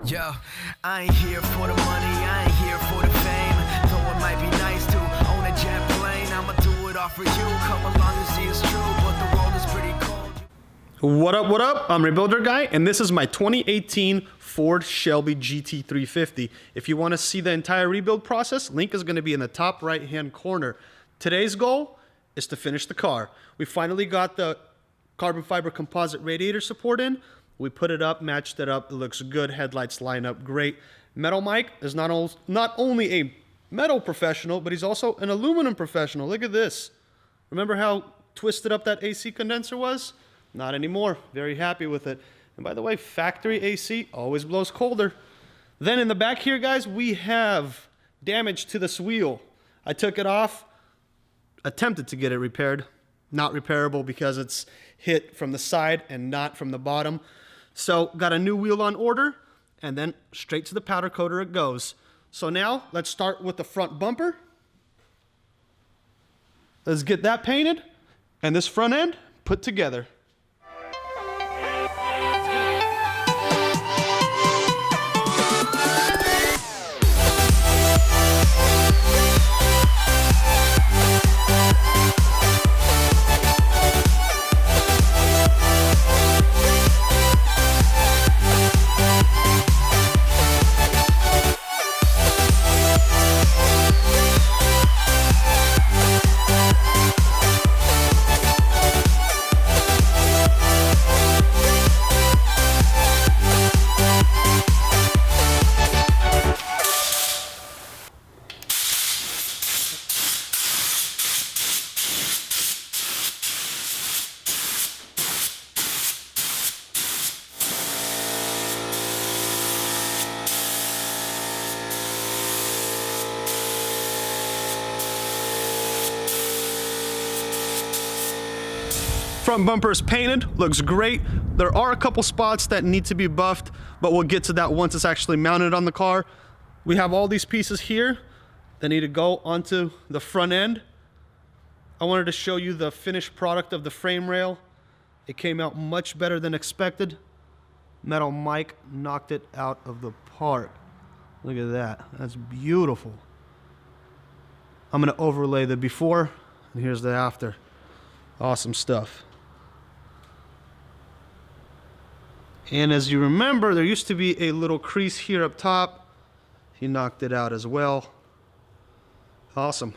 Yo, I ain't here for the money, I ain't here for the fame. Though it might be nice to own a jet plane, I'ma do it all for you. Come along and see it's true, but the world is pretty cold. What up, what up? I'm Rebuilder Guy, and this is my 2018 Ford Shelby GT350. If you want to see the entire rebuild process, link is going to be in the top right-hand corner. Today's goal is to finish the car. We finally got the carbon fiber composite radiator support in. We put it up, matched it up. It looks good. Headlights line up great. Metal Mike is not only a metal professional, but he's also an aluminum professional. Look at this. Remember how twisted up that AC condenser was? Not anymore. Very happy with it. And by the way, factory AC always blows colder. Then in the back here, guys, we have damage to this wheel. I took it off, attempted to get it repaired. Not repairable because it's hit from the side and not from the bottom. So got a new wheel on order, and then straight to the powder coater it goes. So now let's start with the front bumper. Let's get that painted and this front end put together. Front bumper is painted, looks great. There are a couple spots that need to be buffed, but we'll get to that once it's actually mounted on the car. We have all these pieces here that need to go onto the front end. I wanted to show you the finished product of the frame rail. It came out much better than expected. Metal Mike knocked it out of the park. Look at that, that's beautiful. I'm gonna overlay the before, and here's the after. Awesome stuff. And as you remember, there used to be a little crease here up top. He knocked it out as well. Awesome.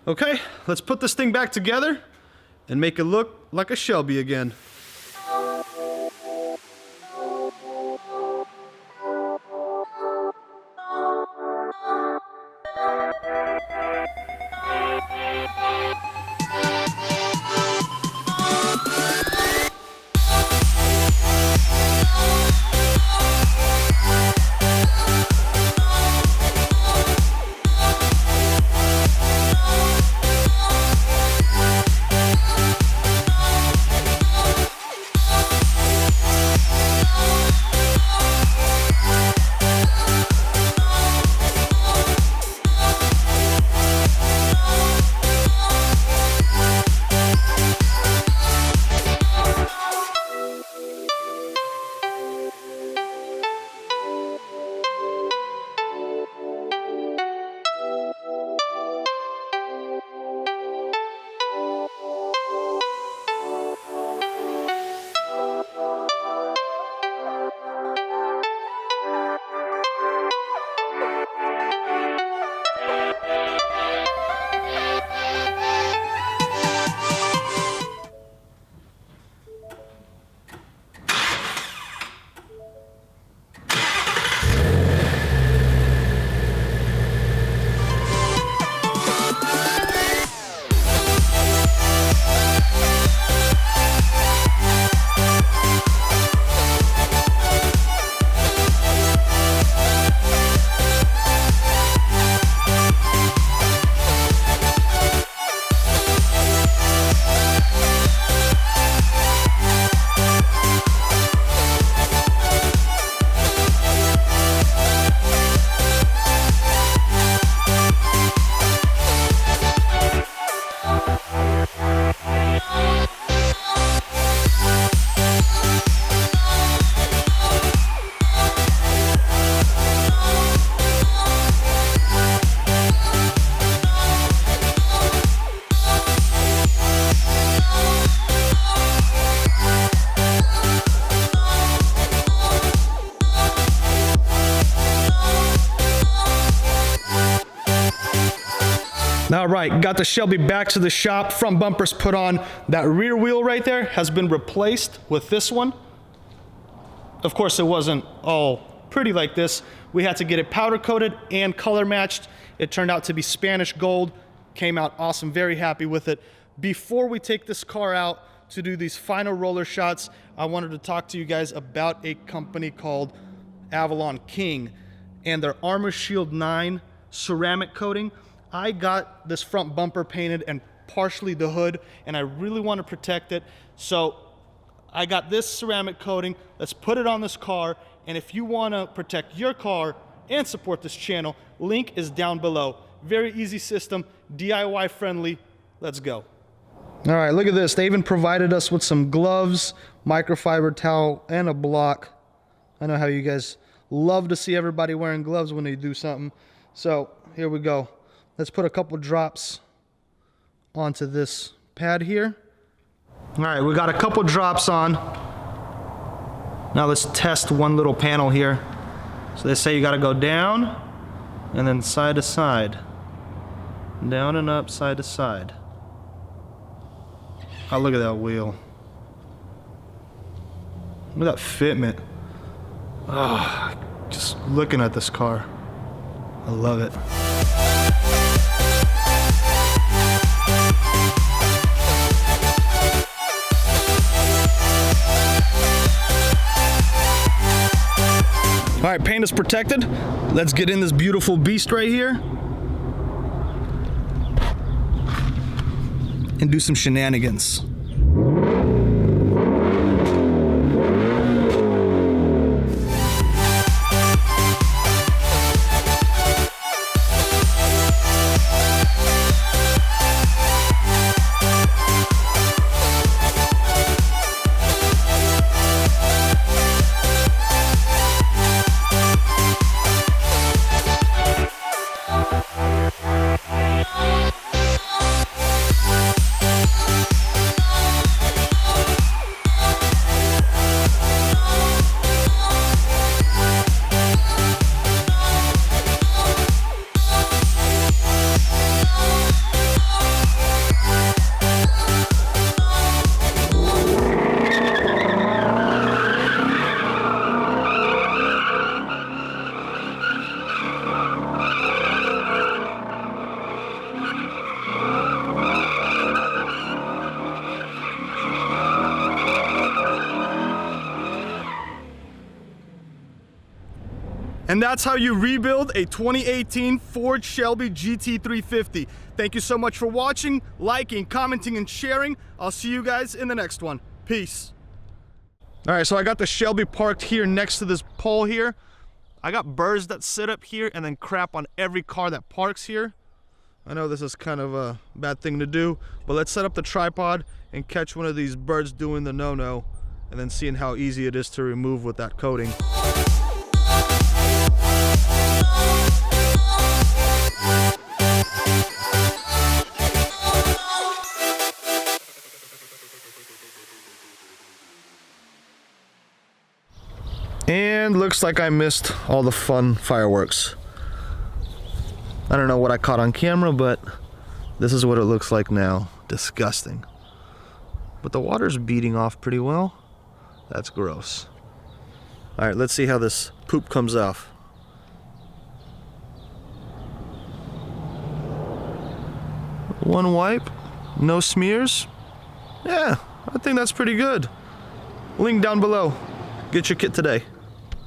Okay, let's put this thing back together and make it look like a Shelby again. All right, got the Shelby back to the shop. Front bumper's put on. That rear wheel right there has been replaced with this one. Of course, it wasn't all pretty like this. We had to get it powder coated and color matched. It turned out to be Spanish gold. Came out awesome, very happy with it. Before we take this car out to do these final roller shots, I wanted to talk to you guys about a company called Avalon King and their Armor Shield 9 ceramic coating. I got this front bumper painted and partially the hood, and I really want to protect it. So I got this ceramic coating. Let's put it on this car. And if you want to protect your car and support this channel, link is down below. Very easy system, DIY friendly. Let's go. All right, look at this. They even provided us with some gloves, microfiber towel, and a block. I know how you guys love to see everybody wearing gloves when they do something. So here we go. Let's put a couple drops onto this pad here. All right, we got a couple drops on. Now let's test one little panel here. So they say you gotta go down and then side to side. Down and up, side to side. Oh, look at that wheel. Look at that fitment. Oh, just looking at this car. I love it. All right, paint is protected. Let's get in this beautiful beast right here and do some shenanigans. And that's how you rebuild a 2018 Ford Shelby GT350. Thank you so much for watching, liking, commenting, and sharing. I'll see you guys in the next one. Peace. All right, so I got the Shelby parked here next to this pole here. I got birds that sit up here and then crap on every car that parks here. I know this is kind of a bad thing to do, but let's set up the tripod and catch one of these birds doing the no-no, and then seeing how easy it is to remove with that coating. And looks like I missed all the fun fireworks. I don't know what I caught on camera, but this is what it looks like now. Disgusting. But the water's beating off pretty well. That's gross. All right, let's see how this poop comes off. One wipe, no smears. Yeah, I think that's pretty good. Link down below. Get your kit today.